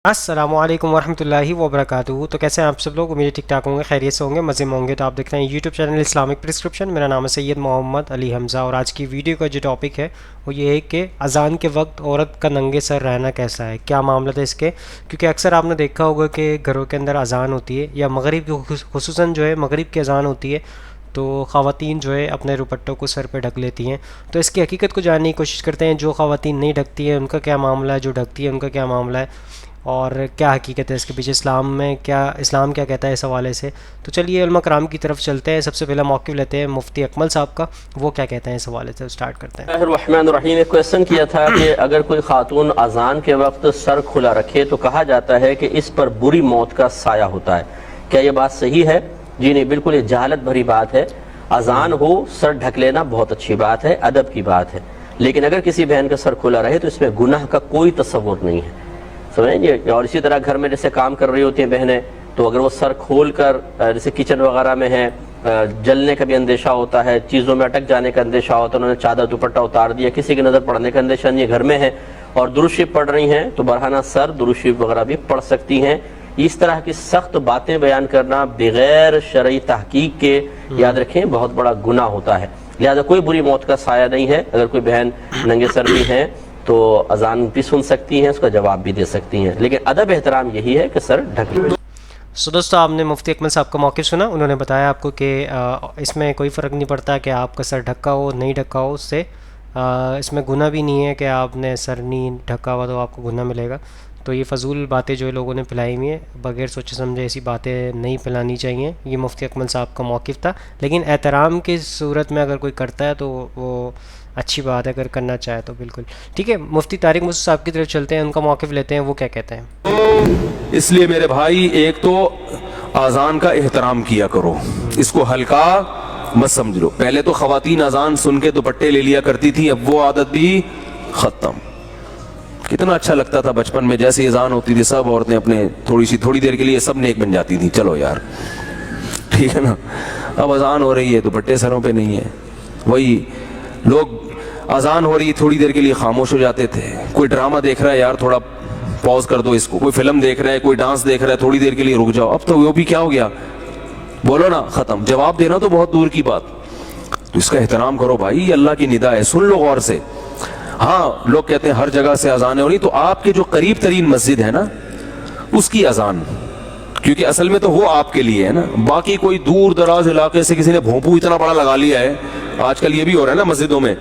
السلام علیکم ورحمۃ اللہ وبرکاتہ۔ تو کیسے ہیں آپ سب لوگ؟ امید ٹھیک ٹھاک ہوں گے، خیریت سے ہوں گے، مزے میں ہوں گے۔ تو آپ دیکھ رہے ہیں یوٹیوب چینل اسلامک پرسکرپشن۔ میرا نام ہے سید محمد علی حمزہ، اور آج کی ویڈیو کا جو ٹاپک ہے وہ یہ ہے کہ اذان کے وقت عورت کا ننگے سر رہنا کیسا ہے، کیا معاملہ ہے اس کے۔ کیونکہ اکثر آپ نے دیکھا ہوگا کہ گھروں کے اندر اذان ہوتی ہے، یا مغرب کی خصوصاً جو ہے مغرب کی اذان ہوتی ہے، تو خواتین جو ہے اپنے دوپٹوں کو سر پہ ڈھک لیتی ہیں۔ تو اس کی حقیقت کو جاننے کی کوشش کرتے ہیں، جو خواتین نہیں ڈھکتی ہیں ان کا کیا معاملہ ہے، جو ڈھکتی ہیں ان کا کیا معاملہ ہے، اور کیا حقیقت ہے اس کے پیچھے، اسلام کیا کہتا ہے اس حوالے سے۔ تو چلیے علماء کرام کی طرف چلتے ہیں۔ سب سے پہلا موقف لیتے ہیں مفتی اکمل صاحب کا، وہ کیا کہتے ہیں اس حوالے سے، اسٹارٹ کرتے ہیں۔ الرحمن الرحیم۔ ایک کویسچن کیا تھا کہ اگر کوئی خاتون اذان کے وقت سر کھلا رکھے تو کہا جاتا ہے کہ اس پر بری موت کا سایہ ہوتا ہے، کیا یہ بات صحیح ہے؟ جی نہیں، بالکل یہ جہالت بھری بات ہے۔ اذان ہو سر ڈھک لینا بہت اچھی بات ہے، ادب کی بات ہے، لیکن اگر کسی بہن کا سر کھلا رہے تو اس میں گناہ کا کوئی تصور نہیں ہے، سمجھیں گے۔ اور اسی طرح گھر میں جیسے کام کر رہی ہوتی ہیں بہنیں، تو اگر وہ سر کھول کر جیسے کچن وغیرہ میں ہیں، جلنے کا بھی اندیشہ ہوتا ہے، چیزوں میں اٹک جانے کا اندیشہ ہوتا ہے، انہوں نے چادر دوپٹہ اتار دیا، کسی کی نظر پڑنے کا اندیشہ نہیں ہے، گھر میں ہیں اور درود شریف پڑھ رہی ہیں تو برہنہ سر درود شریف وغیرہ بھی پڑھ سکتی ہیں۔ اس طرح کی سخت باتیں بیان کرنا بغیر شرعی تحقیق کے، یاد رکھیں، بہت بڑا گناہ ہوتا ہے۔ لہذا کوئی بری موت کا سایہ نہیں ہے۔ اگر کوئی بہن ننگے سر بھی ہیں تو اذان بھی سن سکتی ہیں، اس کا جواب بھی دے سکتی ہیں، لیکن ادب احترام یہی ہے کہ سر ڈھک لیں۔ دوستو، آپ نے مفتی اکمل صاحب کا موقف سنا، انہوں نے بتایا آپ کو کہ اس میں کوئی فرق نہیں پڑتا کہ آپ کا سر ڈھکا ہو نہیں ڈھکا ہو، اس سے اس میں گناہ بھی نہیں ہے کہ آپ نے سر نہیں ڈھکا ہوا تو آپ کو گناہ ملے گا۔ تو یہ فضول باتیں جو لوگوں نے پھیلائی ہوئی ہیں، بغیر سوچے سمجھے ایسی باتیں نہیں پھیلانی چاہیے۔ یہ مفتی اکمل صاحب کا موقف تھا، لیکن احترام کی صورت میں اگر کوئی کرتا ہے تو وہ اچھی بات ہے، اگر کرنا چاہے تو بالکل ٹھیک ہے۔ مفتی طارق مسعود صاحب کی طرف چلتے ہیں، ان کا موقف لیتے ہیں، وہ کیا کہتے ہیں۔ اس لیے میرے بھائی، ایک تو اذان کا احترام کیا کرو، اس کو ہلکا مت سمجھ لو۔ پہلے تو خواتین اذان سن کے دوپٹے لے لیا کرتی تھی، اب وہ عادت بھی ختم۔ کتنا اچھا لگتا تھا بچپن میں، جیسے اذان ہوتی تھی سب عورتیں اپنے تھوڑی دیر کے لیے سب نیک بن جاتی تھی، چلو یار ٹھیک ہے نا۔ اب اذان ہو رہی ہے دوپٹے سروں پہ نہیں ہے، وہی لوگ اذان ہو رہی ہے تھوڑی دیر کے لیے خاموش ہو جاتے تھے۔ کوئی ڈرامہ دیکھ رہا ہے، یار تھوڑا پاز کر دو اس کو۔ کوئی فلم دیکھ رہا ہے، کوئی ڈانس دیکھ رہا ہے، تھوڑی دیر کے لیے رک جاؤ۔ اب تو وہ بھی کیا ہو گیا، بولو نا، ختم۔ جواب دینا تو بہت دور کی بات، تو اس کا احترام کرو بھائی، اللہ کی ندا ہے، سن لو غور سے۔ ہاں، لوگ کہتے ہیں ہر جگہ سے اذانیں ہو رہی، تو آپ کے جو قریب ترین مسجد ہے نا اس کی اذان، کیونکہ اصل میں تو وہ آپ کے لیے ہے نا۔ باقی کوئی دور دراز علاقے سے کسی نے بھونپو اتنا بڑا لگا لیا ہے، آج کل یہ بھی ہو رہا ہے نا مسجدوں میں،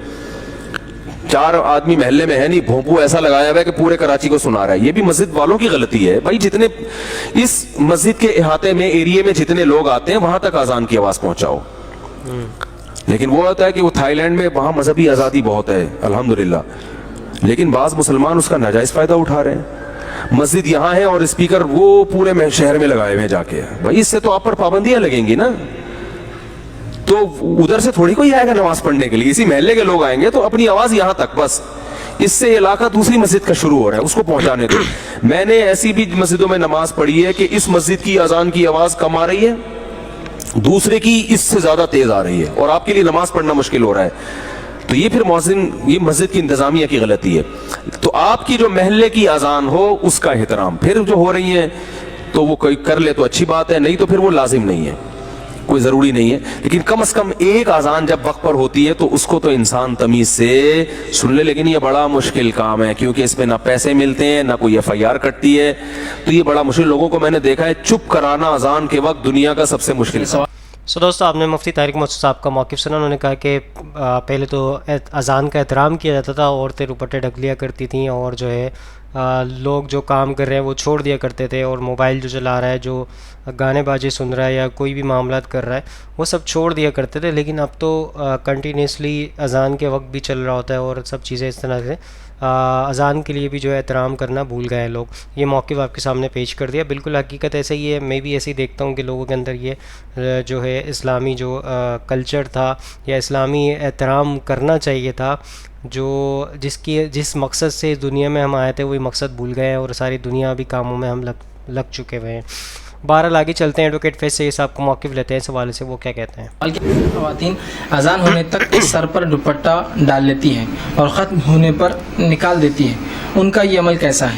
4 آدمی محلے میں ہے نہیں، بھونپو ایسا لگایا ہوا ہے کہ پورے کراچی کو سنا رہا ہے۔ یہ بھی مسجد والوں کی غلطی ہے بھائی، جتنے اس مسجد کے احاطے میں، ایریے میں جتنے لوگ آتے ہیں وہاں تک اذان کی آواز پہنچاؤ۔ لیکن وہ ہوتا ہے کہ وہ تھائی لینڈ میں وہاں مذہبی آزادی بہت ہے الحمدللہ، لیکن بعض مسلمان اس کا ناجائز فائدہ اٹھا رہے ہیں۔ مسجد یہاں ہے اور اسپیکر وہ پورے شہر میں لگائے ہوئے جا کے، بھائی اس سے تو آپ پر پابندیاں لگیں گی نا۔ تو ادھر سے تھوڑی کوئی آئے گا نماز پڑھنے کے لیے، اسی محلے کے لوگ آئیں گے، تو اپنی آواز یہاں تک بس، اس سے یہ علاقہ دوسری مسجد کا شروع ہو رہا ہے، اس کو پہنچانے دو۔ میں نے ایسی بھی مسجدوں میں نماز پڑھی ہے کہ اس مسجد کی اذان کی آواز کم آ رہی ہے، دوسرے کی اس سے زیادہ تیز آ رہی ہے، اور آپ کے لیے نماز پڑھنا مشکل ہو رہا ہے۔ تو یہ پھر مؤذن، یہ مسجد کی انتظامیہ کی غلطی ہے۔ تو آپ کی جو محلے کی اذان ہو اس کا احترام، پھر جو ہو رہی ہیں تو وہ کوئی کر لے تو اچھی بات ہے، نہیں تو پھر وہ لازم نہیں ہے، کوئی ضروری نہیں ہے۔ لیکن کم از کم ایک اذان جب وقت پر ہوتی ہے تو اس کو تو انسان تمیز سے سن لے، لیکن یہ بڑا مشکل کام ہے، کیونکہ اس میں نہ پیسے ملتے ہیں، نہ کوئی FIR کٹتی ہے، تو یہ بڑا مشکل۔ لوگوں کو میں نے دیکھا ہے چپ کرانا اذان کے وقت دنیا کا سب سے مشکل سوال۔ دوستو، آپ نے مفتی طارق مسعود صاحب کا موقف سنا، انہوں نے کہا کہ پہلے تو اذان کا احترام کیا جاتا تھا، عورتیں دوپٹے ڈھک لیا کرتی تھیں، اور جو ہے لوگ جو کام کر رہے ہیں وہ چھوڑ دیا کرتے تھے، اور موبائل جو چلا رہا ہے، جو گانے باجے سن رہا ہے یا کوئی بھی معاملات کر رہا ہے وہ سب چھوڑ دیا کرتے تھے۔ لیکن اب تو کنٹینیوسلی اذان کے وقت بھی چل رہا ہوتا ہے، اور سب چیزیں اس طرح سے اذان کے لیے بھی جو ہے احترام کرنا بھول گئے ہیں لوگ۔ یہ موقف آپ کے سامنے پیش کر دیا، بالکل حقیقت ایسے ہی ہے۔ میں بھی ایسے ہی دیکھتا ہوں کہ لوگوں کے اندر یہ جو ہے اسلامی جو کلچر تھا یا اسلامی احترام کرنا چاہیے تھا، جس مقصد سے اس دنیا میں ہم آئے تھے وہی مقصد بھول گئے ہیں، اور ساری دنیا بھی کاموں میں ہم لگ چکے ہوئے ہیں۔ بہرحال آگے چلتے ہیں، ایڈوکیٹ فیض سید صاحب کو موقف لیتے ہیں اس حوالے سے، وہ کیا کہتے ہیں۔ خواتین اذان ہونے تک سر پر دوپٹہ ڈال لیتی ہیں اور ختم ہونے پر نکال دیتی ہیں، ان کا یہ عمل کیسا ہے؟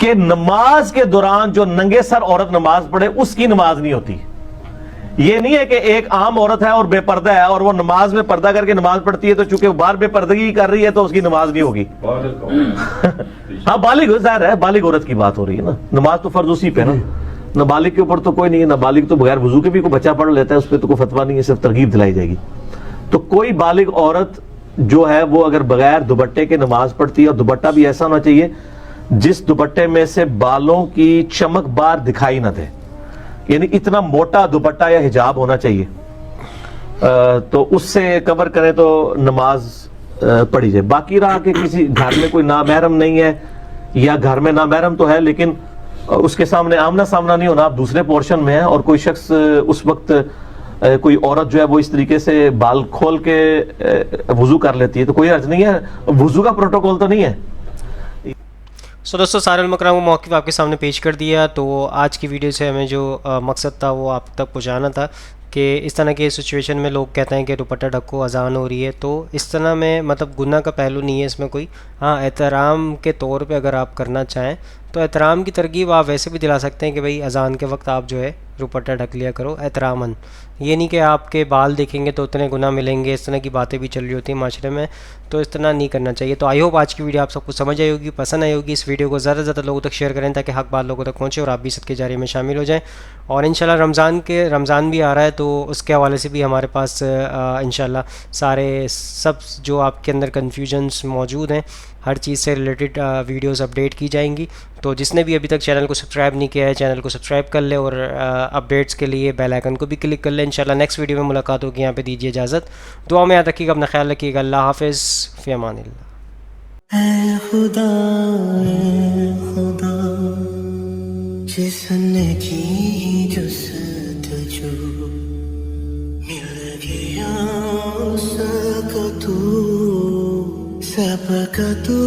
کہ نماز کے دوران جو ننگے سر عورت نماز پڑھے اس کی نماز نہیں ہوتی. یہ نہیں ہے کہ ایک عام عورت ہے اور بے پردہ ہے اور وہ نماز میں پردہ کر کے نماز پڑھتی ہے تو چونکہ وہ باہر بے پردگی کر رہی ہے تو اس کی نماز نہیں ہوگی. ہاں بالغ ظاہر ہے, بالغ عورت کی بات ہو رہی ہے نا, نماز تو فرض اسی پہ نا, نابالغ کے اوپر تو کوئی نہیں ہے. نابالغ تو بغیر وضو کے بھی کوئی بچہ پڑھ لیتا ہے, اس پہ تو کوئی فتویٰ نہیں ہے, صرف ترغیب دلائی جائے گی. تو کوئی بالغ عورت جو ہے وہ اگر بغیر دوپٹے کے نماز پڑھتی ہے, اور دوپٹہ بھی ایسا ہونا چاہیے جس دوپٹے میں سے بالوں کی چمک بار دکھائی نہ دے, یعنی اتنا موٹا دوپٹہ یا حجاب ہونا چاہیے, تو اس سے کور کریں تو نماز پڑھی جائے. باقی رہا کہ کسی گھر میں کوئی نامحرم نہیں ہے یا گھر میں نامحرم تو ہے لیکن اس کے سامنے آمنا سامنا نہیں ہونا, آپ دوسرے پورشن میں ہیں اور کوئی شخص اس وقت کوئی عورت جو ہے وہ اس طریقے سے بال کھول کے وضو کر لیتی ہے تو کوئی حرج نہیں ہے, وضو کا پروٹوکول تو نہیں ہے. سو دوستو سارے المکرام کو موقف آپ کے سامنے پیش کر دیا. تو آج کی ویڈیو سے ہمیں جو مقصد تھا وہ آپ تک پہنچانا تھا کہ اس طرح کے سچویشن میں لوگ کہتے ہیں کہ دوپٹہ ڈھکو اذان ہو رہی ہے, تو اس طرح میں مطلب گناہ کا پہلو نہیں ہے اس میں کوئی. ہاں احترام کے طور پہ اگر آپ کرنا چاہیں تو احترام کی ترغیب آپ ویسے بھی دلا سکتے ہیں کہ بھائی اذان کے وقت آپ جو ہے دوپٹہ ڈھک لیا کرو احتراماً. یہ نہیں کہ آپ کے بال دیکھیں گے تو اتنے گناہ ملیں گے, اس طرح کی باتیں بھی چل رہی ہوتی ہیں معاشرے میں, تو اس طرح نہیں کرنا چاہیے. تو آئی ہوپ آج کی ویڈیو آپ سب کو سمجھ آئی ہوگی, پسند آئی ہوگی. اس ویڈیو کو زیادہ سے زیادہ لوگوں تک شیئر کریں تاکہ حق بات لوگوں تک پہنچے اور آپ بھی صدقے جاریہ میں شامل ہو جائیں. اور انشاءاللہ رمضان بھی آ رہا ہے تو اس کے حوالے سے بھی ہمارے پاس انشاءاللہ سارے سب جو آپ کے اندر کنفیوژنس موجود ہیں ہر چیز سے ریلیٹڈ ویڈیوز اپڈیٹ کی جائیں گی. تو جس نے بھی ابھی تک چینل کو سبسکرائب نہیں کیا ہے چینل کو سبسکرائب کر لے اور اپڈیٹس کے لیے بیل آئیکن کو بھی کلک کر لیں. انشاءاللہ نیکسٹ ویڈیو میں ملاقات ہوگی. یہاں پہ دیجیے اجازت, دعا میں یاد رکھیے گا, اپنا خیال رکھیے گا. اللہ حافظ, فی امان اللہ. اے خدا جس نے کی جستجو مل گیا اس کا تو سب کا تو